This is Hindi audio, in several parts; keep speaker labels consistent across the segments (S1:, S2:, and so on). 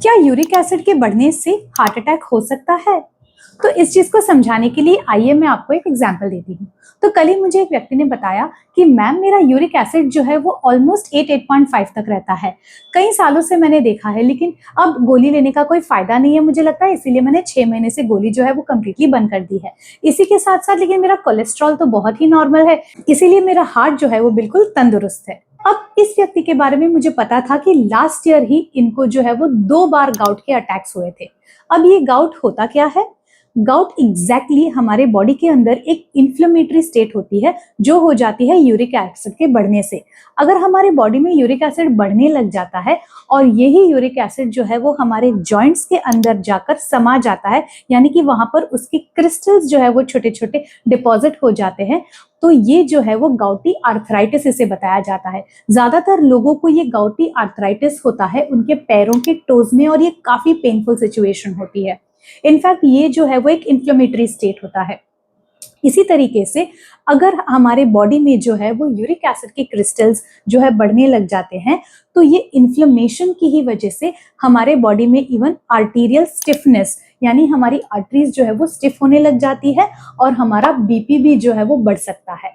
S1: क्या यूरिक एसिड के बढ़ने से हार्ट अटैक हो सकता है? तो इस चीज को समझाने के लिए आइए मैं आपको एक एग्जांपल देती हूँ। तो कल ही मुझे एक व्यक्ति ने बताया कि मैम मेरा यूरिक एसिड जो है वो ऑलमोस्ट 8.5 तक रहता है। कई सालों से मैंने देखा है, लेकिन अब गोली लेने का कोई फायदा नहीं है मुझे लगता है, इसीलिए मैंने 6 महीने से गोली जो है वो कम्प्लीटली बंद कर दी है। इसी के साथ साथ लेकिन मेरा कोलेस्ट्रॉल तो बहुत ही नॉर्मल है, इसीलिए मेरा हार्ट जो है वो बिल्कुल तंदुरुस्त है। अब इस व्यक्ति के बारे में मुझे पता था कि लास्ट ईयर ही इनको जो है वो 2 बार गाउट के अटैक्स हुए थे। अब ये गाउट होता क्या है? गाउट एग्जैक्टली हमारे बॉडी के अंदर एक इन्फ्लेमेटरी स्टेट होती है जो हो जाती है यूरिक एसिड के बढ़ने से। अगर हमारे बॉडी में यूरिक एसिड बढ़ने लग जाता है और यही यूरिक एसिड जो है वो हमारे जॉइंट्स के अंदर जाकर समा जाता है, यानी कि वहां पर उसके क्रिस्टल्स जो है वो छोटे छोटे डिपॉजिट हो जाते हैं, तो ये जो है वो गाउटी आर्थराइटिस इसे बताया जाता है। ज्यादातर लोगों को ये गाउटी आर्थराइटिस होता है उनके पैरों के टोज में, और ये काफी पेनफुल सिचुएशन होती है। इनफैक्ट ये जो है वो एक इन्फ्लेमेटरी स्टेट होता है। इसी तरीके से अगर हमारे बॉडी में जो है वो यूरिक एसिड के क्रिस्टल्स जो है बढ़ने लग जाते हैं, तो ये इन्फ्लेमेशन की ही वजह से हमारे बॉडी में इवन आर्टीरियल स्टिफनेस, यानी हमारी आर्टरीज जो है वो स्टिफ होने लग जाती है और हमारा बीपी भी जो है वो बढ़ सकता है।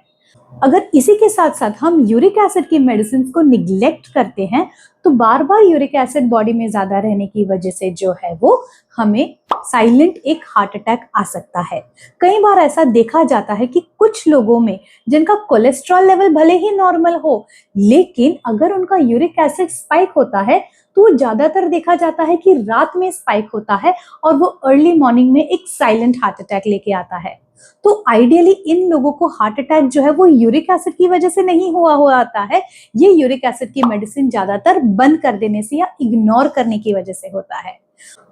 S1: अगर इसी के साथ साथ हम यूरिक एसिड की मेडिसिन को निग्लेक्ट करते हैं, तो बार बार यूरिक एसिड बॉडी में ज्यादा रहने की वजह से जो है वो हमें साइलेंट एक हार्ट अटैक आ सकता है। कई बार ऐसा देखा जाता है कि कुछ लोगों में जिनका कोलेस्ट्रॉल लेवल भले ही नॉर्मल हो, लेकिन अगर उनका यूरिक एसिड स्पाइक होता है तो ज्यादातर देखा जाता है कि रात में स्पाइक होता है और वो अर्ली मॉर्निंग में एक साइलेंट हार्ट अटैक लेके आता है। तो आइडियली इन लोगों को हार्ट अटैक जो है वो यूरिक एसिड की वजह से नहीं हुआ आता है, ये यूरिक एसिड की मेडिसिन ज्यादातर बंद कर देने से या इग्नोर करने की वजह से होता है।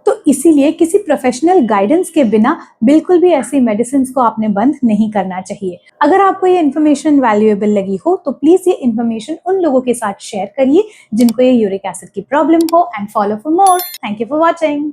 S1: तो इसीलिए किसी प्रोफेशनल गाइडेंस के बिना बिल्कुल भी ऐसी मेडिसिन को आपने बंद नहीं करना चाहिए। अगर आपको ये इन्फॉर्मेशन वैल्यूएबल लगी हो तो प्लीज ये इन्फॉर्मेशन उन लोगों के साथ शेयर करिए जिनको ये यूरिक एसिड की प्रॉब्लम हो, and follow for more. Thank you for watching.